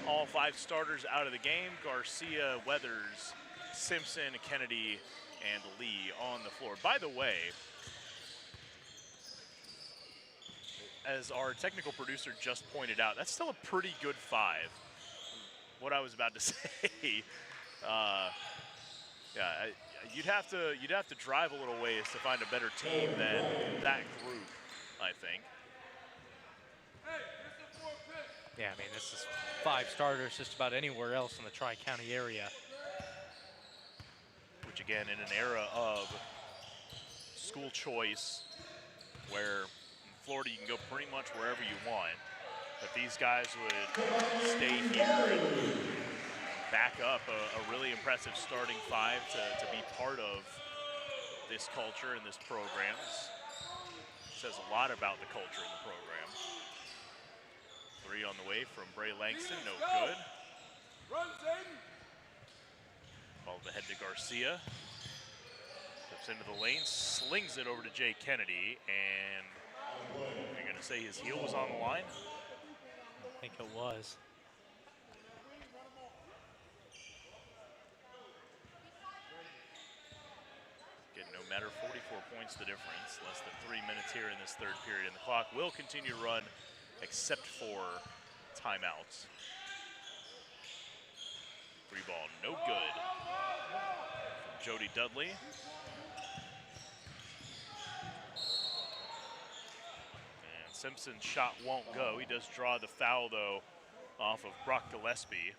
All 5 starters out of the game. Garcia, Weathers, Simpson, Kennedy, and Lee on the floor. By the way, as our technical producer just pointed out, that's still a pretty good 5. What I was about to say, yeah, you'd have to drive a little ways to find a better team than that group, I think. Yeah, I mean, this is 5 starters just about anywhere else in the Tri-County area. Which again, in an era of school choice, where in Florida you can go pretty much wherever you want, but these guys would stay here and back up a really impressive starting 5 to be part of this culture and this program. It says a lot about the culture in the program. 3 on the way from Bray Langston, no good. Ball ahead to Garcia. Steps into the lane, slings it over to Jay Kennedy, and you're going to say his heel was on the line? I think it was. Again, no matter, 44 points the difference. Less than 3 minutes here in this 3rd period, and the clock will continue to run except for timeouts. 3 ball, no good. From Jody Dudley. And Simpson's shot won't go. He does draw the foul, though, off of Brock Gillespie.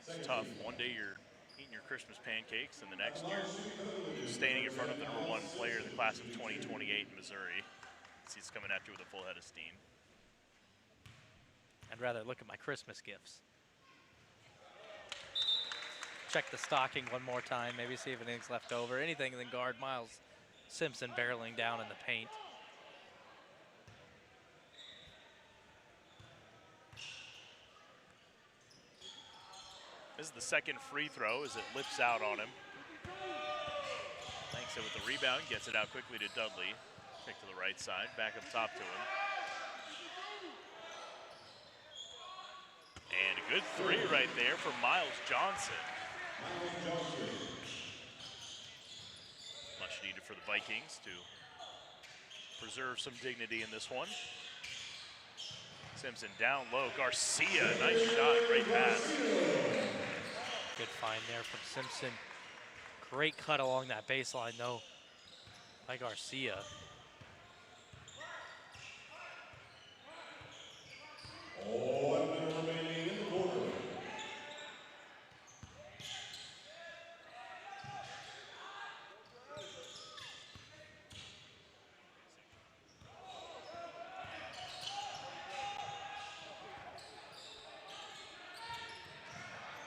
It's tough. One day you're eating your Christmas pancakes, and the next you're standing in front of the #1 player in the class of 2028 in Missouri. He's coming at you with a full head of steam. I'd rather look at my Christmas gifts. Check the stocking one more time, maybe see if anything's left over. Anything than guard Miles Simpson barreling down in the paint. This is the 2nd free throw as it lips out on him. Langston with the rebound, gets it out quickly to Dudley. Kick to the right side, back up top to him. And a good 3 right there from Miles Johnson. Much needed for the Vikings to preserve some dignity in this one. Simpson down low, Garcia, nice shot, great pass. Good find there from Simpson. Great cut along that baseline, though, by Garcia.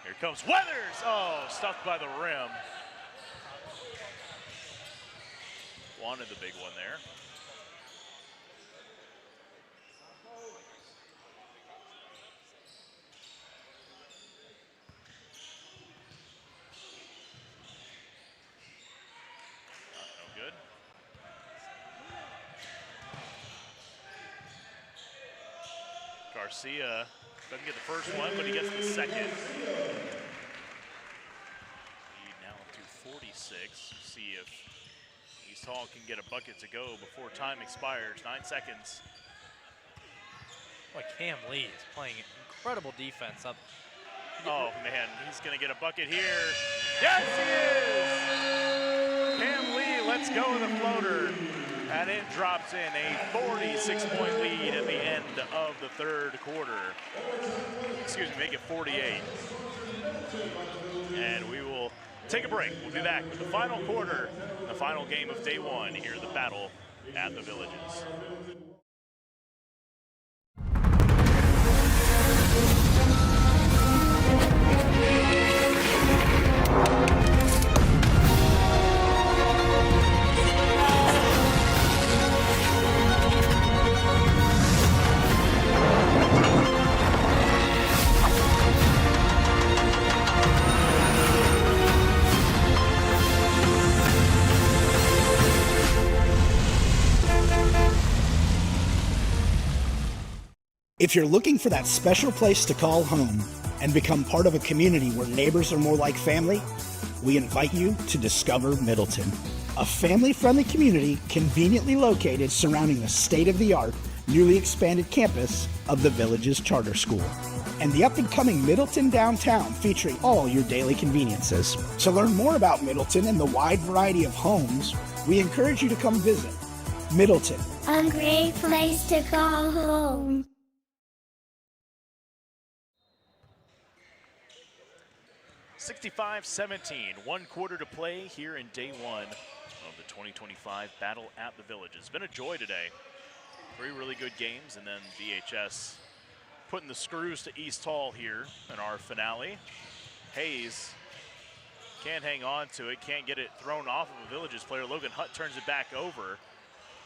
Here comes Weathers. Oh, stuffed by the rim. Wanted the big one there. No good. Garcia doesn't get the first one, but he gets the second. Lead now up to 46. See if East Hall can get a bucket to go before time expires. 9 seconds. Boy, Cam Lee is playing incredible defense up. Oh man, he's gonna get a bucket here. Yes, he is! Cam Lee lets go of the floater, and it drops in a 46-point lead at the end end of the third quarter. Excuse me, make it 48. And we will take a break. We'll be back with the final quarter, the final game of day one here, the battle at the Villages. If you're looking for that special place to call home and become part of a community where neighbors are more like family, we invite you to discover Middleton, a family-friendly community conveniently located surrounding the state-of-the-art, newly expanded campus of the Villages Charter School, and the up-and-coming Middleton downtown featuring all your daily conveniences. To learn more about Middleton and the wide variety of homes, we encourage you to come visit Middleton, A great place to call home. 65-17, 1 quarter to play here in day one of the 2025 Battle at the Villages. It's been a joy today. 3 really good games, and then VHS putting the screws to East Hall here in our finale. Hayes can't hang on to it, can't get it thrown off of a Villages player. Logan Hutt turns it back over.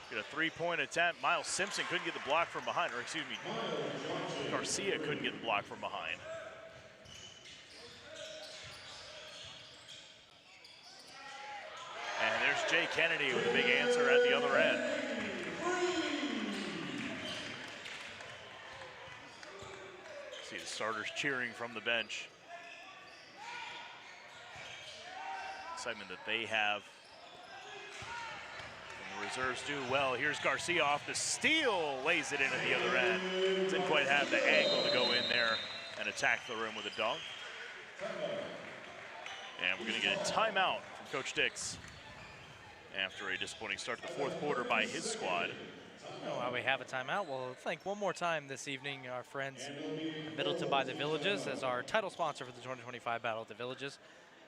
Get a 3-point attempt. Miles Simpson couldn't get the block from behind, or excuse me, Garcia couldn't get the block from behind. And there's Jay Kennedy with a big answer at the other end. See the starters cheering from the bench. Excitement that they have. And the reserves do well. Here's Garcia off the steal, lays it in at the other end. Didn't quite have the angle to go in there and attack the rim with a dunk. And we're gonna get a timeout from Coach Dix after a disappointing start to the fourth quarter by his squad. While we have a timeout, we'll thank one more time this evening our friends at Middleton by the Villages as our title sponsor for the 2025 Battle at the Villages.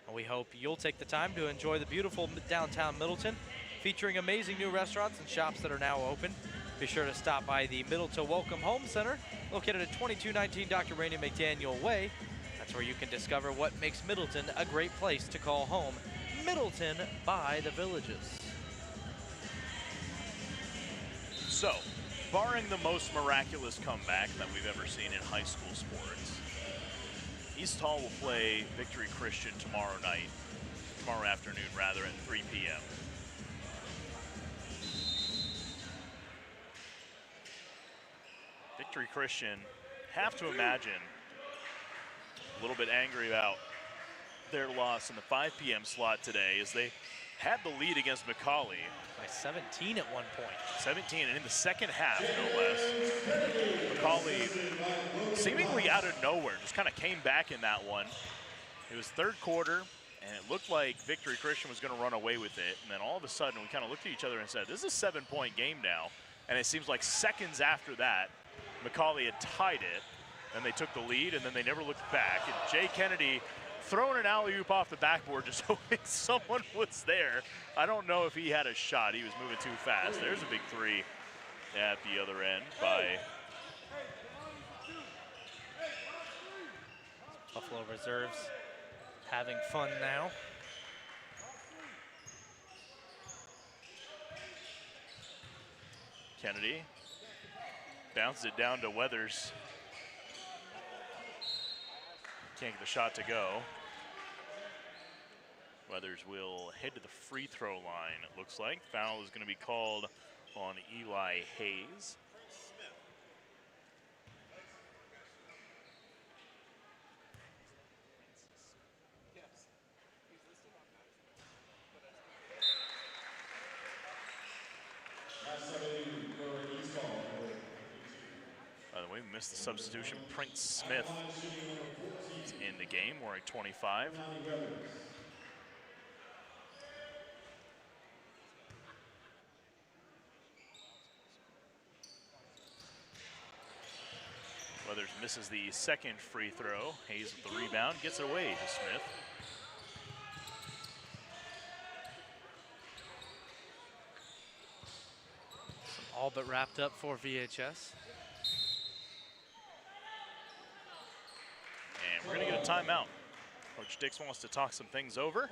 And we hope you'll take the time to enjoy the beautiful downtown Middleton, featuring amazing new restaurants and shops that are now open. Be sure to stop by the Middleton Welcome Home Center, located at 2219 Dr. Rainey McDaniel Way. That's where you can discover what makes Middleton a great place to call home. Middleton by the Villages. So, barring the most miraculous comeback that we've ever seen in high school sports, East Hall will play Victory Christian tomorrow afternoon rather, at 3 p.m. Victory Christian, have to imagine, a little bit angry about their loss in the 5 p.m. slot today, as they had the lead against McCauley. By 17 at one point. 17, and in the second half, no less. McCauley, seemingly out of nowhere, just kind of came back in that one. It was third quarter, and it looked like Victory Christian was going to run away with it. And then all of a sudden, we kind of looked at each other and said, this is a 7-point game now. And it seems like seconds after that, McCauley had tied it, and they took the lead, and then they never looked back. And Jay Kennedy throwing an alley-oop off the backboard, just hoping someone was there. I don't know if he had a shot. He was moving too fast. There's a big 3 at the other end by Buffalo reserves having fun now. Kennedy. Bounces it down to Weathers. Can't get the shot to go. Weathers will head to the free throw line, it looks like. Foul is going to be called on Eli Hayes. By the way, we missed the substitution. Prince Smith is in the game, wearing 25. Weathers misses the second free throw. Hayes with the rebound, gets it away to Smith. All but wrapped up for VHS. And we're gonna get a timeout. Coach Dix wants to talk some things over.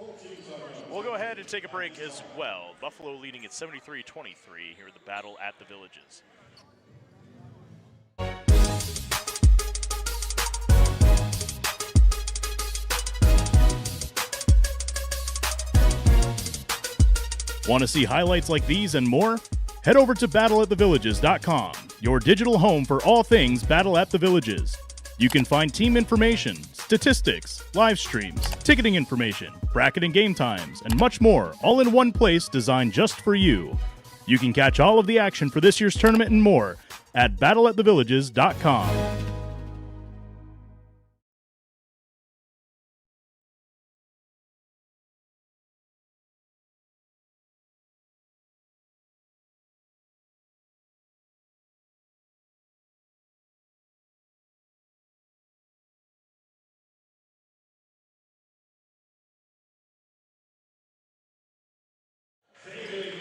We'll go ahead and take a break as well. Buffalo leading at 73-23 here at the Battle at the Villages. Want to see highlights like these and more? Head over to battleatthevillages.com, your digital home for all things Battle at the Villages. You can find team information, statistics, live streams, ticketing information, bracket and game times, and much more, all in one place designed just for you. You can catch all of the action for this year's tournament and more at battleatthevillages.com.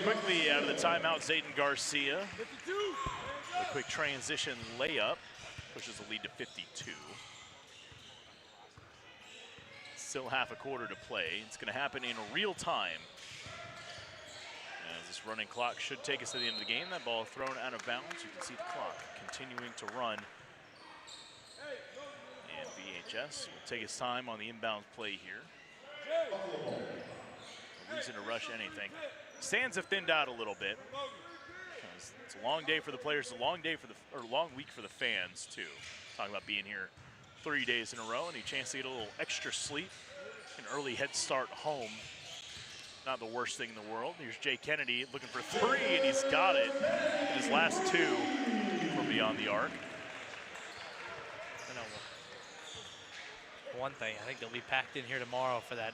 Quickly out of the timeout, Zayden Garcia. A quick transition layup pushes the lead to 52. Still half a quarter to play. It's going to happen in real time. As this running clock should take us to the end of the game. That ball thrown out of bounds. You can see the clock continuing to run. And VHS will take its time on the inbound play here. No reason to rush anything. Stands have thinned out a little bit. It's a long day for the players, a long day for long week for the fans too. Talking about being here 3 days in a row, and a chance to get a little extra sleep, an early head start home. Not the worst thing in the world. Here's Jay Kennedy looking for three, and he's got it. In his last two from beyond the arc. I know one thing, I think they'll be packed in here tomorrow for that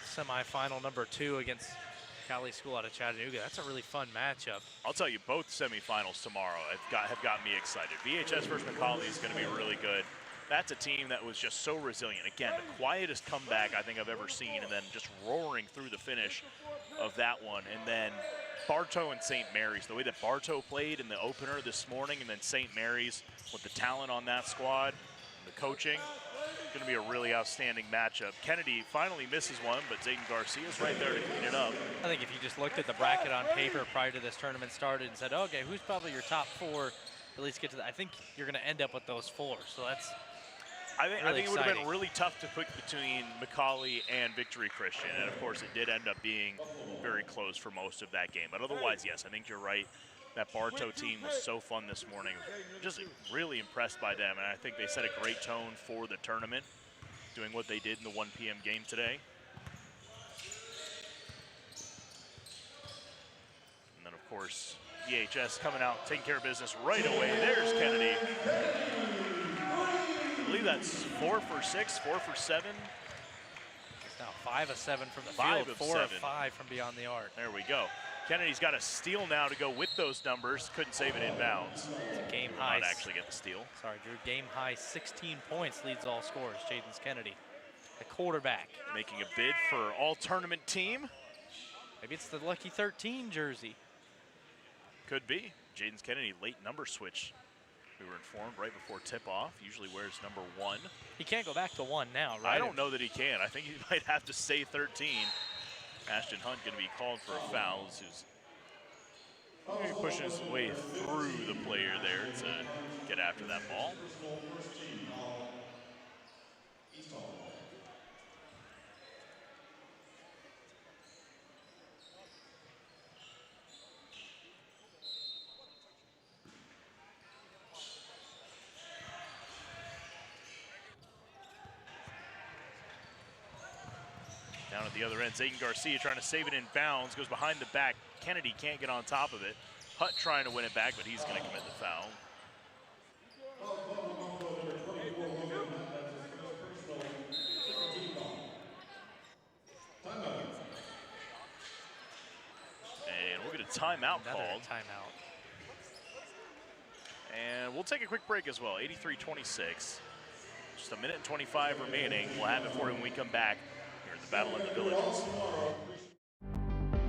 semifinal number 2 against Cali School out of Chattanooga. That's a really fun matchup. I'll tell you, both semifinals tomorrow have got me excited. VHS versus McCauley is going to be really good. That's a team that was just so resilient. Again, the quietest comeback I think I've ever seen, and then just roaring through the finish of that one. And then Bartow and St. Mary's, the way that Bartow played in the opener this morning, and then St. Mary's with the talent on that squad, and the coaching. Going to be a really outstanding matchup. Kennedy finally misses one, but Zayden Garcia is right there to clean it up. I think if you just looked at the bracket on paper prior to this tournament started and said, okay, who's probably your top 4, at least get to that, I think you're going to end up with those 4. So that's I think really it would have been exciting. really tough to pick between McCauley and Victory Christian, and of course it did end up being very close for most of that game. But otherwise, yes, I think you're right. That Bartow team was so fun this morning. Just really impressed by them, and I think they set a great tone for the tournament, doing what they did in the 1 p.m. game today. And then, of course, VHS coming out, taking care of business right away. There's Kennedy. I believe that's 4 for 6, 4 for 7. It's now 5 of 7 from the 5 field, of 4 7. of 5 from beyond the arc. There we go. Kennedy's got a steal now to go with those numbers. Couldn't save it inbounds. It's a game Did high. not actually get the steal. Sorry, Drew. Game high 16 points, leads all scorers. Jaden's Kennedy, the quarterback. Making a bid for all tournament team. Maybe it's the lucky 13 jersey. Could be. Jaden's Kennedy, late number switch. We were informed right before tip-off. Usually wears number 1. He can't go back to 1 now, right? I don't know that he can. I think he might have to stay 13. Ashton Hunt going to be called for a foul. Who's pushing his way through the player there to get after that ball. Down at the other end, Zayden Garcia trying to save it in bounds, goes behind the back. Kennedy can't get on top of it. Hutt trying to win it back, but he's going to commit the foul. And we'll get a timeout Another called. timeout. And And we'll take a quick break as well. 83-26. Just a minute and 25 remaining. We'll have it for you when we come back here at the Battle of the Villages.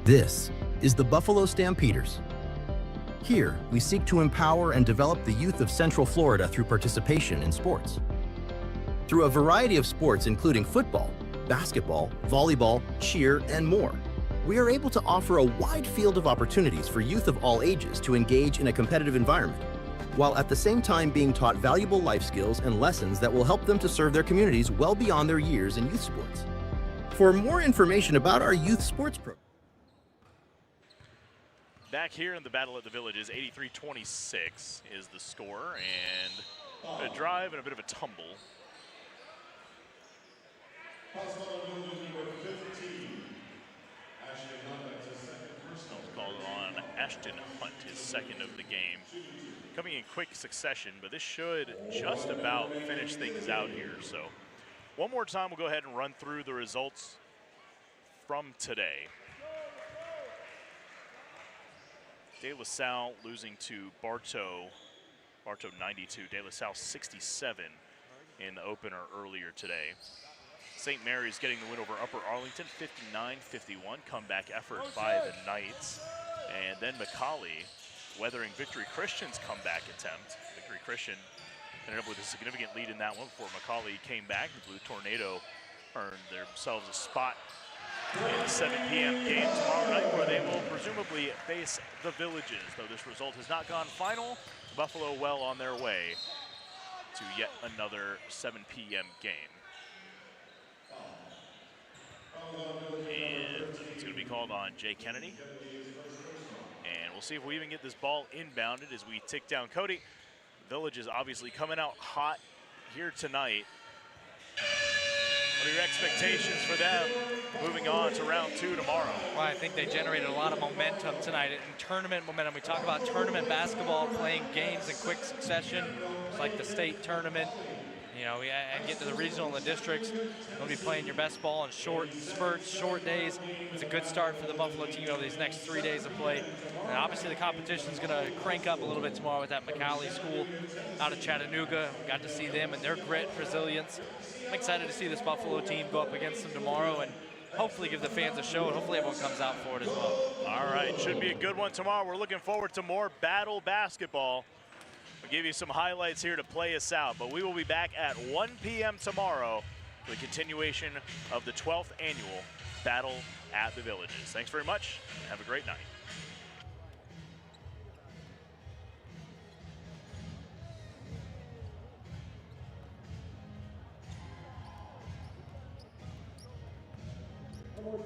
This is the Buffalo Stampeders. Here, we seek to empower and develop the youth of Central Florida through participation in sports. Through a variety of sports including football, basketball, volleyball, cheer, and more, we are able to offer a wide field of opportunities for youth of all ages to engage in a competitive environment, while at the same time being taught valuable life skills and lessons that will help them to serve their communities well beyond their years in youth sports. For more information about our youth sports program, Back here in the Battle at the Villages, 83-26 is the score, and a drive and a bit of a tumble. Called on Ashton Hunt, his second of the game. Coming in quick succession, but this should just about finish things out here. So one more time, we'll go ahead and run through the results from today. De La Salle losing to Bartow 92, De La Salle 67 in the opener earlier today. St. Mary's getting the win over Upper Arlington, 59-51, comeback effort by the Knights. And then McCallie weathering Victory Christian's comeback attempt. Victory Christian ended up with a significant lead in that one before McCallie came back. The Blue Tornado earned themselves a spot in the 7 p.m. game tomorrow night, where they will presumably face the Villages. Though this result has not gone final, Buffalo well on their way to yet another 7 p.m. game. And it's going to be called on Jay Kennedy. And we'll see if we even get this ball inbounded as we tick down Cody. Villages obviously coming out hot here tonight. What are your expectations for them moving on to round 2 tomorrow? Well, I think they generated a lot of momentum tonight, and tournament momentum. We talk about tournament basketball, playing games in quick succession. It's like the state tournament, you know, and get to the regional and the districts. You'll be playing your best ball in short spurts, short days. It's a good start for the Buffalo team over these next 3 days of play. And obviously the competition's gonna crank up a little bit tomorrow with that McCallie school out of Chattanooga. We got to see them and their grit, resilience. I'm excited to see this Buffalo team go up against them tomorrow and hopefully give the fans a show, and hopefully everyone comes out for it as well. All right, should be a good one tomorrow. We're looking forward to more battle basketball. We'll give you some highlights here to play us out, but we will be back at 1 p.m. tomorrow for the continuation of the 12th annual Battle at the Villages. Thanks very much, and have a great night. More